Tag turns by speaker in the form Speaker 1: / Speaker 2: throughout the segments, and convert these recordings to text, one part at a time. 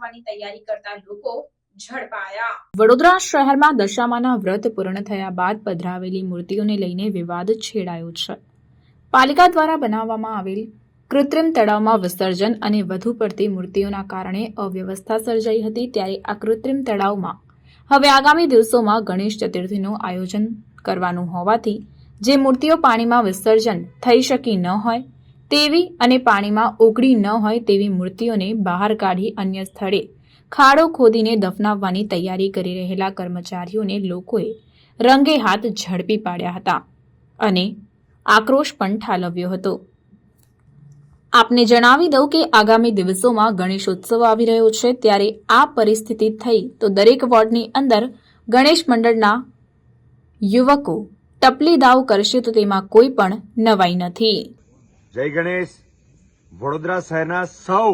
Speaker 1: નાખવાની તૈયારી કરતા લોકો ઝડપાયા।
Speaker 2: વડોદરા શહેરમાં દશામાના વ્રત પૂર્ણ થયા બાદ પધરાવેલી મૂર્તિઓને લઈને વિવાદ છેડાયો છે। પાલિકા દ્વારા બનાવવામાં આવેલ કૃત્રિમ તળાવમાં વિસર્જન અને વધુ પડતી મૂર્તિઓના કારણે અવ્યવસ્થા સર્જાઈ હતી। ત્યારે આ કૃત્રિમ તળાવમાં હવે આગામી દિવસોમાં ગણેશ ચતુર્થીનું આયોજન કરવાનું હોવાથી જે મૂર્તિઓ પાણીમાં વિસર્જન થઈ શકી ન હોય તેવી અને પાણીમાં ઓગળી ન હોય તેવી મૂર્તિઓને બહાર કાઢી અન્ય સ્થળે ખાડો ખોદીને દફનાવવાની તૈયારી કરી રહેલા કર્મચારીઓને લોકોએ રંગે હાથ ઝડપી પાડ્યા હતા અને આક્રોશ પણ ઠાલવ્યો હતો। આપને જણાવી દઉં કે આગામી દિવસોમાં ગણેશોત્સવ આવી રહ્યો છે, ત્યારે આ પરિસ્થિતિ થઈ તો દરેક વોર્ડની અંદર ગણેશ મંડળના યુવકો ટપલી દાવ કરશે તો તેમાં કોઈ પણ નવાઈ નથી।
Speaker 3: જય ગણેશ। વડોદરા શહેરના સૌ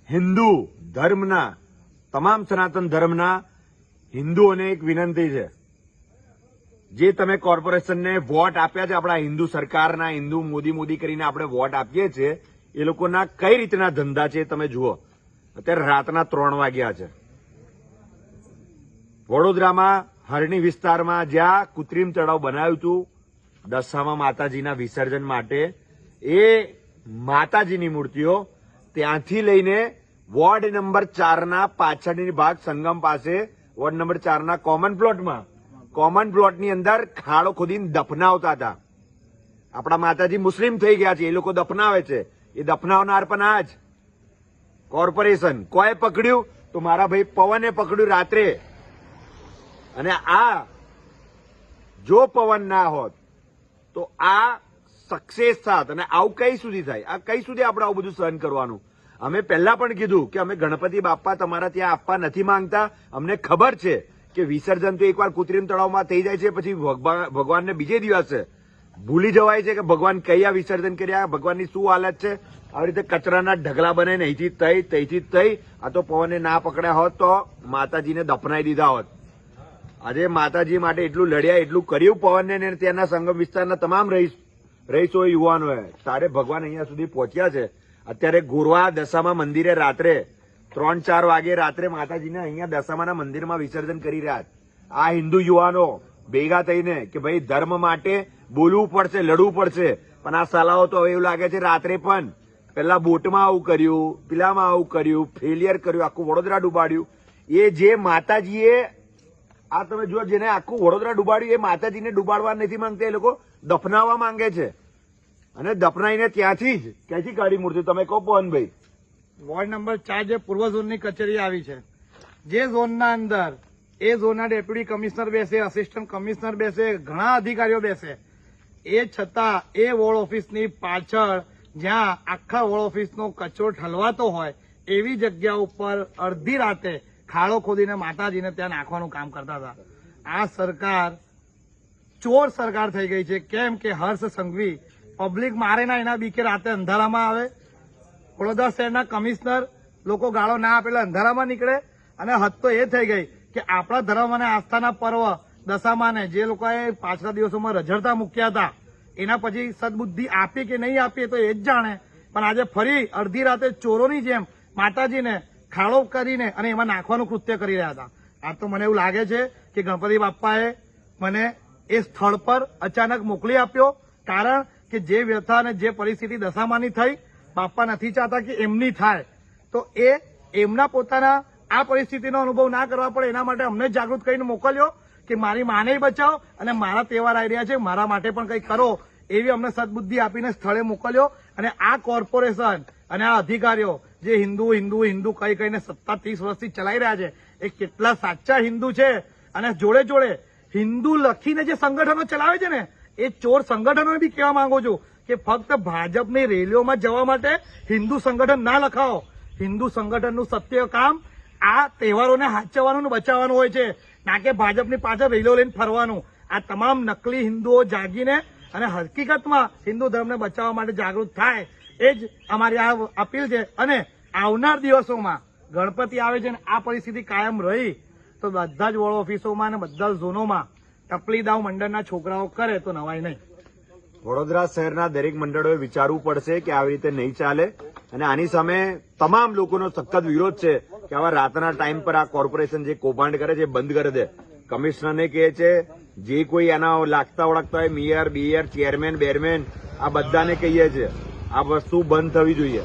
Speaker 3: હિન્દુ ધર્મના તમામ સનાતન ધર્મના હિન્દુઓને એક વિનંતી છે, જે તમે કોર્પોરેશનને વોટ આપ્યા છે, આપણા હિન્દુ સરકારના હિન્દુ મોદી કરીને આપણે વોટ આપીએ છીએ, એ લોકોના કઈ રીતના ધંધા છે તમે જુઓ। અત્યારે રાતના 3 વાગ્યા છે। વડોદરામાં હરણી વિસ્તારમાં જ્યાં કૃત્રિમ તળાવ બનાવ્યું હતું દશામા માતાજીના વિસર્જન માટે, એ માતાજીની મૂર્તિઓ ત્યાંથી લઈને વોર્ડ નંબર 4ના પાછળની ભાગ સંગમ પાસે વોર્ડ નંબર 4ના કોમન પ્લોટની અંદર ખાડો ખોદીને દફનાવતા હતા। આપણા માતાજી મુસ્લિમ થઈ ગયા છે, એ લોકો દફનાવે છે, એ દફનાવનાર પણ આ જ કોર્પોરેશન। કોઈ પકડ્યું તો મારા ભાઈ પવને પકડ્યું રાત્રે, અને આ જો પવન ના હોત તો આ સક્સેસ થાત। અને આવું કઈ સુધી થાય? આ કઈ સુધી આપણે આવું બધું સહન કરવાનું? અમે પહેલા પણ કીધું કે અમે ગણપતિ બાપ્પા તમારા ત્યાં આપવા નથી માંગતા। અમને ખબર છે કે વિસર્જન તો એકવાર કૃત્રિમ તળાવમાં થઈ જાય છે, પછી ભગવાનને બીજે દિવસે ભૂલી જવાય છે કે ભગવાન કયા વિસર્જન કર્યા, ભગવાનની શું હાલત છે। આવી રીતે કચરાના ઢગલા બને અહીંથી થઈ આ તો પવને ના પકડ્યા હોત તો માતાજીને દફનાઈ દીધા હોત। આજે માતાજી માટે એટલું લડ્યા, એટલું કર્યું પવનને ને ત્યાંના સંગમ વિસ્તારના તમામ રહીશો યુવાનોએ, તારે ભગવાન અહીંયા સુધી પહોંચ્યા છે। અત્યારે ગોરવા દશામા મંદિરે રાત્રે 3-4 વાગે રાત્રે માતાજીને અહીંયા દશામાના મંદિરમાં વિસર્જન કરી રહ્યા। આ હિન્દુ યુવાનો ભેગા થઈને કે ભાઈ ધર્મ માટે બોલવું પડશે, લડવું પડશે, પણ આ સાલાઓ તો હવે એવું લાગે છે રાત્રે પણ પેલા બોટમાં આવું કર્યું, પેલામાં આવું કર્યું, ફેલિયર કર્યું, આખું વડોદરા ડૂબાડ્યું। એ જે માતાજીએ આ તમે જુઓ, જેને આખું વડોદરા ડૂબાડ્યું, એ માતાજીને ડૂબાડવા નથી માંગતા, એ લોકો દફનાવવા માંગે છે। અને દફનાઈને ક્યાંથી કાઢી મૂર્તિ તમે કહો પવનભાઈ?
Speaker 4: વોર્ડ નંબર 4 જે પૂર્વ ઝોનની કચેરી આવી છે, જે ઝોનના અંદર એ ઝોનના ડેપ્યુટી કમિશનર બેસે, આસિસ્ટન્ટ કમિશનર બેસે, ઘણા અધિકારીઓ બેસે, એ છતાં એ વોર્ડ ઓફિસની પાછળ જ્યાં આખા વોર્ડ ઓફિસનો કચરો ઠલવાતો હોય એવી જગ્યા ઉપર અડધી રાતે ખાડો ખોદીને માતાજીને ત્યાં નાખવાનું કામ કરતા હતા। આ સરકાર ચોર સરકાર થઈ ગઈ છે। કેમ કે હર્ષ સંઘવી પબ્લિક મારે ના એના બીકે રાતે અંધારામાં આવે, વડોદરા શહેરના કમિશનર લોકો ગાળો ના આપેલા અંધારામાં નીકળે, અને હદ તો એ થઈ ગઈ કે આપણા ધર્મ અને આસ્થાના પર્વ દશામાને જે લોકોએ પાછલા દિવસોમાં રઝળતા મૂક્યા હતા, એના પછી સદબુદ્ધિ આપી કે નહીં આપી તો એ જ જાણે, પણ આજે ફરી અડધી રાતે ચોરોની જેમ માતાજીને ખાડો કરીને અને એમાં નાખવાનું કૃત્ય કરી રહ્યા હતા। આ તો મને એવું લાગે છે કે ગણપતિ બાપ્પાએ મને એ સ્થળ પર અચાનક મોકલી આપ્યો, કારણ કે જે વ્યથા અને જે પરિસ્થિતિ દશામાની થઈ, બાપ્પા નથી ચાહતા કે એમની થાય, તો એ એમના પોતાના આ પરિસ્થિતિનો અનુભવ ના કરવા પડે એના માટે અમને જાગૃત કરીને મોકલ્યો કે મારી માને બચાવો અને મારા તહેવાર આવી રહ્યા છે, મારા માટે પણ કંઈક કરો, એવી અમને સદબુદ્ધિ આપીને સ્થળે મોકલ્યો। અને આ કોર્પોરેશન અને આ અધિકારીઓ જે હિન્દુ કહીને 30 વર્ષથી ચલાવી રહ્યા છે, એ કેટલા સાચા હિન્દુ છે? અને જોડે જોડે હિન્દુ લખીને જે સંગઠનો ચલાવે છે ને, એ ચોર સંગઠનોને બી કહેવા માંગુ છું કે ફક્ત ભાજપની રેલીઓમાં જવા માટે હિન્દુ સંગઠન ના લખાવો। હિન્દુ સંગઠનનું સત્ય કામ આ તહેવારોને હાચવવાનું બચાવવાનું હોય છે, ના કે ભાજપની પાછળ રેલીઓ લઈને ફરવાનું। આ તમામ નકલી હિન્દુઓ જાગીને અને હકીકતમાં હિન્દુ ધર્મને બચાવવા માટે જાગૃત થાય, એ જ અમારી આ અપીલ છે। અને આવનાર દિવસોમાં ગણપતિ આવે છે અને આ પરિસ્થિતિ કાયમ રહી તો બધા જ વોર્ડ ઓફિસોમાં અને બધા ઝોનોમાં ટપલી દાવ મંડળના છોકરાઓ કરે તો નવાઈ નહીં।
Speaker 3: વડોદરા શહેરના દરેક મંડળોએ વિચારવું પડશે કે આવી રીતે નહીં ચાલે અને આની સામે તમામ લોકોનો સખત વિરોધ છે કે આવા રાતના ટાઈમ પર આ કોર્પોરેશન જે કૌભાંડ કરે છે એ બંધ કરી દે. કમિશનરને કહે છે જે કોઈ આના લાગતા ઓળખતા હોય મેયર બીયર ચેરમેન બેરમેન આ બધાને કહીએ છે આ વસ્તુ બંધ થવી જોઈએ.